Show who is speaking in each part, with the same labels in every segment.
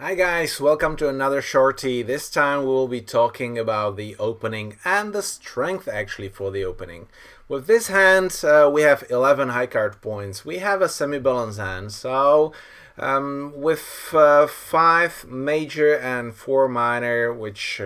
Speaker 1: Hi guys, welcome to another shorty. This time we will be talking about the opening and the strength actually for the opening. With this hand we have 11 high card points. We have a semi-balanced hand, so with 5 major and 4 minor, which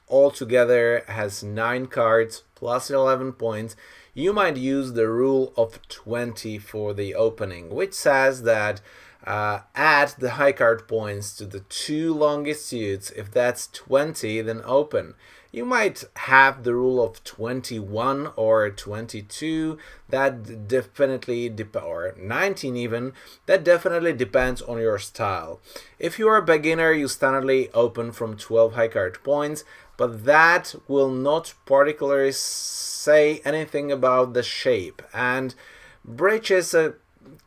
Speaker 1: altogether has 9 cards plus 11 points, you might use the rule of 20 for the opening, which says that add the high card points to the 2 longest suits. If that's 20, then open. You might have the rule of 21 or 22. That definitely or 19 even. That definitely depends on your style. If you are a beginner, you standardly open from 12 high card points, but that will not particularly say anything about the shape. And bridge is a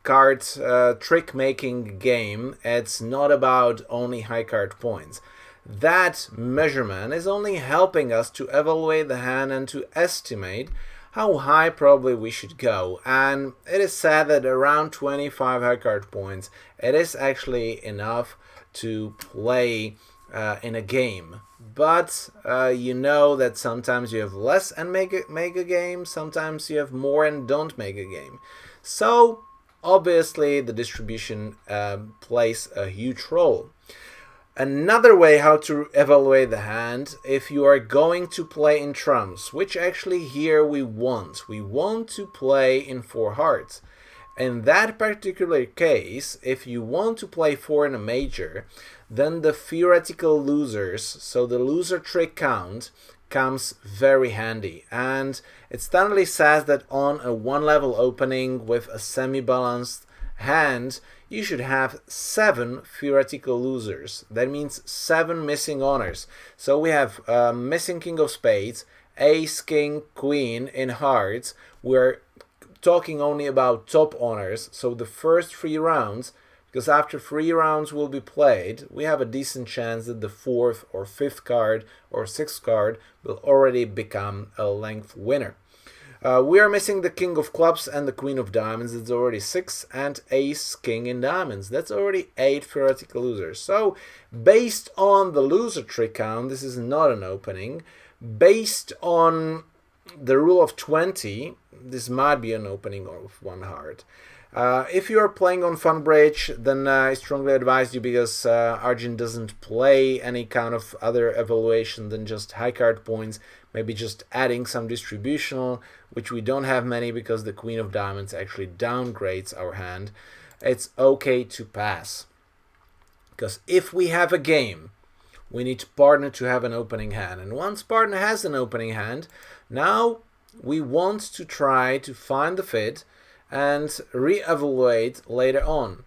Speaker 1: card trick making game. It's not about only high card points. That measurement is only helping us to evaluate the hand and to estimate how high probably we should go. And it is said that around 25 high card points, it is actually enough to play in a game. But you know that sometimes you have less and make a game, sometimes you have more and don't make a game. So obviously the distribution plays a huge role. Another way how to evaluate the hand, if you are going to play in trumps, which actually here we want to play in 4 hearts. In that particular case, if you want to play 4 in a major, then the theoretical losers, so the loser trick count, comes very handy. And it standardly says that on a 1-level opening with a semi-balanced hand, you should have 7 theoretical losers. That means 7 missing honors. So we have missing king of spades, ace, king, queen in hearts. We're talking only about top honors. So the first 3 rounds, because after 3 rounds will be played, we have a decent chance that the 4th or 5th card or 6th card will already become a length winner. We are missing the king of clubs and the queen of diamonds. It's already 6, and ace, king in diamonds. That's already 8 theoretical losers. So based on the loser trick count, this is not an opening. Based on the rule of 20, this might be an opening of 1 heart. If you are playing on Funbridge, then I strongly advise you, because Arjun doesn't play any kind of other evaluation than just high card points, maybe just adding some distributional, which we don't have many because the queen of diamonds actually downgrades our hand. It's okay to pass. Because if we have a game, we need partner to have an opening hand. And once partner has an opening hand, now we want to try to find the fit and re-evaluate later on.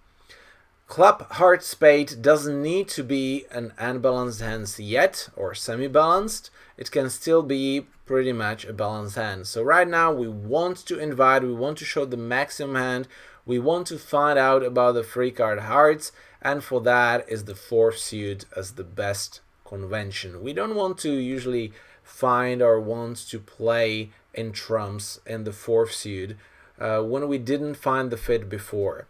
Speaker 1: Club, heart, spade doesn't need to be an unbalanced hand yet or semi-balanced. It can still be pretty much a balanced hand. So right now we want to invite, we want to show the maximum hand, we want to find out about the 3 card hearts, and for that is the 4th suit as the best convention. We don't want to usually find or want to play in trumps in the 4th suit when we didn't find the fit before.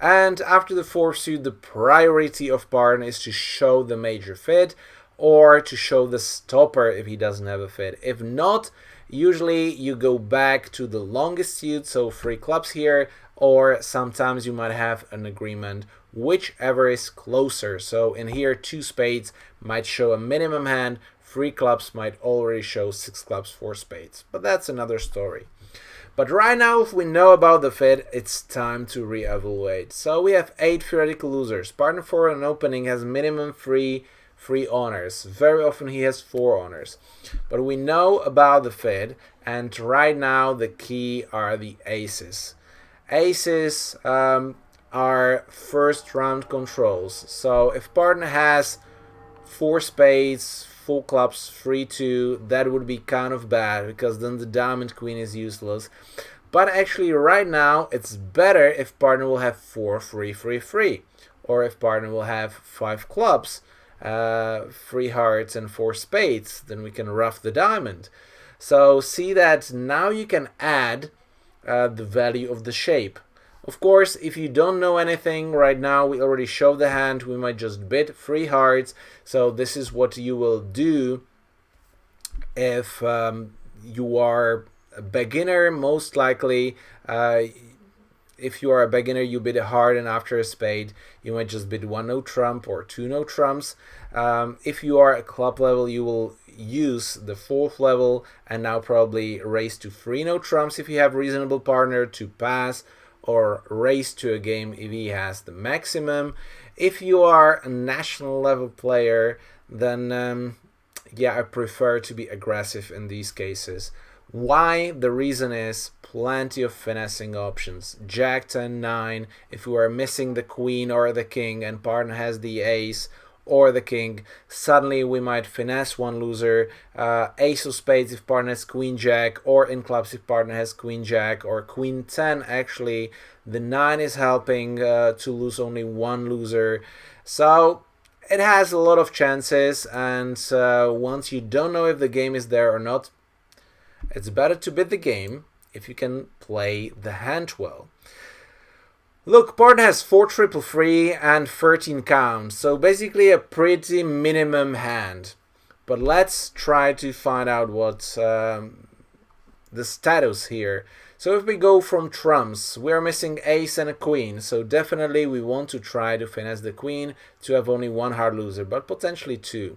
Speaker 1: And after the 4th suit, the priority of partner is to show the major fit or to show the stopper if he doesn't have a fit. If not, usually you go back to the longest suit, so 3 clubs here, or sometimes you might have an agreement, whichever is closer. So in here, 2 spades might show a minimum hand, 3 clubs might already show 6 clubs, 4 spades. But that's another story. But right now, if we know about the fit, it's time to re-evaluate. So we have 8 theoretical losers. Partner for an opening has minimum 3 honors. Very often he has 4 honors. But we know about the fit, and right now the key are the aces. Aces are first round controls. So if partner has 4 spades, 4 clubs, 3-2, that would be kind of bad, because then the diamond queen is useless. But actually right now it's better if partner will have 4-3-3-3, or if partner will have 5 clubs, 3 hearts and 4 spades, then we can rough the diamond. So see that now you can add the value of the shape. Of course, if you don't know anything right now, we already showed the hand, we might just bid 3 hearts. So this is what you will do if you are a beginner. Most likely, if you are a beginner, you bid a heart, and after a spade, you might just bid 1 no trump or 2 no trumps. If you are at club level, you will use the 4th level and now probably raise to 3 no trumps if you have reasonable partner to pass, or raise to a game if he has the maximum. If you are a national level player, then yeah, I prefer to be aggressive in these cases. Why? The reason is plenty of finessing options. Jack 10 9 if we are missing the queen or the king and partner has the ace or the king, suddenly we might finesse one loser. Ace of spades if partner has queen jack, or in clubs if partner has queen jack or queen 10. Actually, the 9 is helping to lose only one loser. So it has a lot of chances, and once you don't know if the game is there or not, it's better to bid the game if you can play the hand well. Look, partner has 4 triple free and 13 counts, so basically a pretty minimum hand. But let's try to find out what's the status here. So if we go from trumps, we're missing ace and a queen, so definitely we want to try to finesse the queen to have only 1 hard loser, but potentially 2.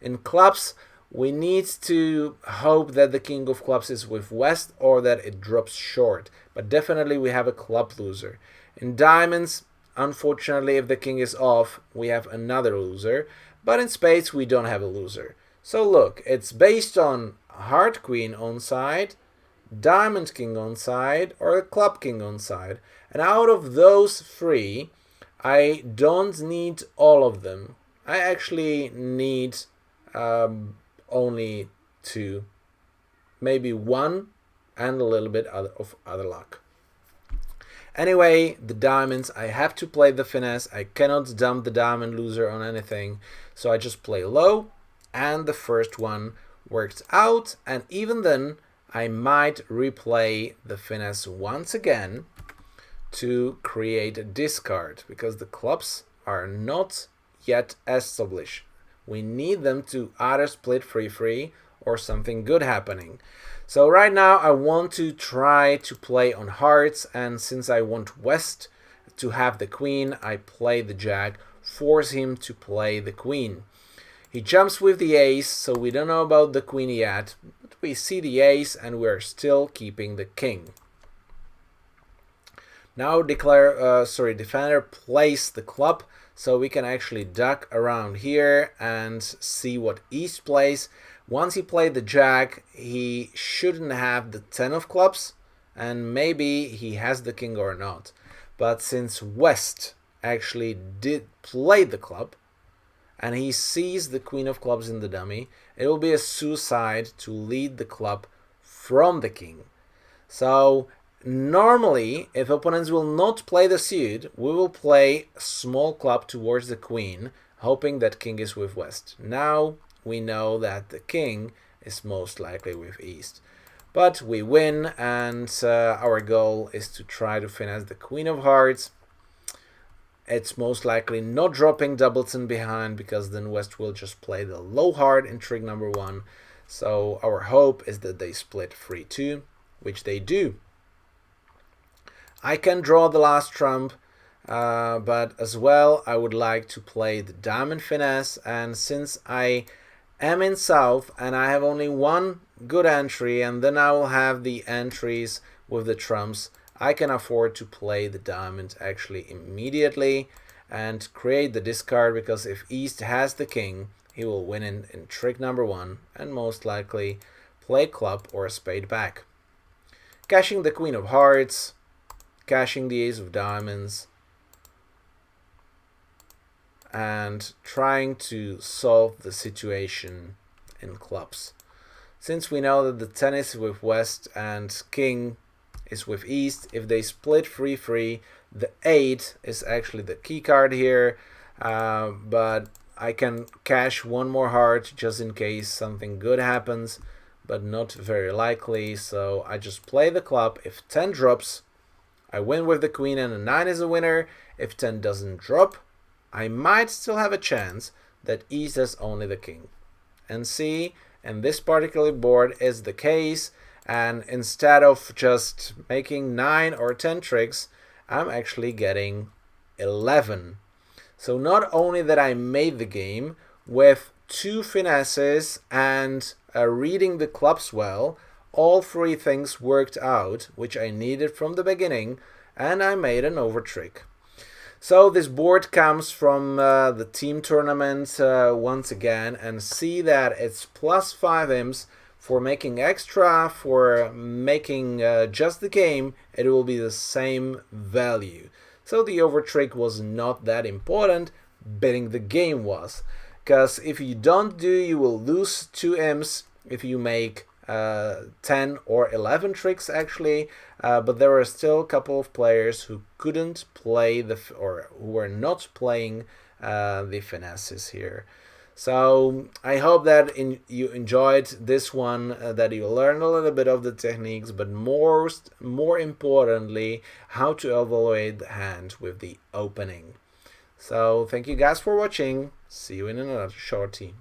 Speaker 1: In clubs, we need to hope that the king of clubs is with west or that it drops short, but definitely we have a club loser. In diamonds, unfortunately, if the king is off, we have another loser, but in spades we don't have a loser. So look, it's based on heart queen on side, diamond king on side, or a club king on side, and out of those 3, I don't need all of them. I actually need only 2, maybe 1, and a little bit of other luck. Anyway, the diamonds, I have to play the finesse. I cannot dump the diamond loser on anything, so I just play low, and the first one worked out, and even then I might replay the finesse once again to create a discard, because the clubs are not yet established. We need them to either split 3-3 or something good happening. So right now I want to try to play on hearts, and since I want west to have the queen, I play the jack, force him to play the queen. He jumps with the ace, so we don't know about the queen yet, but we see the ace and we're still keeping the king. Now defender plays the club, so we can actually duck around here and see what east plays. Once he played the jack, he shouldn't have the 10 of clubs, and maybe he has the king or not. But since west actually did play the club, and he sees the queen of clubs in the dummy, it will be a suicide to lead the club from the king. So normally, if opponents will not play the suit, we will play a small club towards the queen, hoping that king is with west. Now we know that the king is most likely with east. But we win, and our goal is to try to finesse the queen of hearts. It's most likely not dropping doubleton behind, because then west will just play the low heart in trick number 1. So our hope is that they split 3-2, which they do. I can draw the last trump, but as well I would like to play the diamond finesse, and since I am in south and I have only 1 good entry, and then I will have the entries with the trumps, I can afford to play the diamond actually immediately and create the discard, because if east has the king, he will win in trick number 1 and most likely play club or a spade back. Cashing the queen of hearts, cashing the ace of diamonds, and trying to solve the situation in clubs. Since we know that the 10 is with west and king is with east, if they split 3-3, the 8 is actually the key card here, but I can cash 1 more heart just in case something good happens, but not very likely, so I just play the club. If 10 drops, I win with the queen and a 9 is a winner. If 10 doesn't drop, I might still have a chance that e says only the king. And see, in this particular board is the case, and instead of just making 9 or 10 tricks, I'm actually getting 11. So not only that I made the game with 2 finesses and reading the clubs well, all 3 things worked out, which I needed from the beginning, and I made an over trick. So this board comes from the team tournament once again, and see that it's plus 5 imps for making extra, for making just the game, it will be the same value. So the over trick was not that important, betting the game was. Because if you don't do, you will lose 2 imps if you make 10 or 11 tricks actually, but there are still a couple of players who couldn't play or who were not playing the finesses here. So I hope that you enjoyed this one, that you learned a little bit of the techniques, but more importantly, how to evaluate the hand with the opening. So thank you guys for watching. See you in another shorty.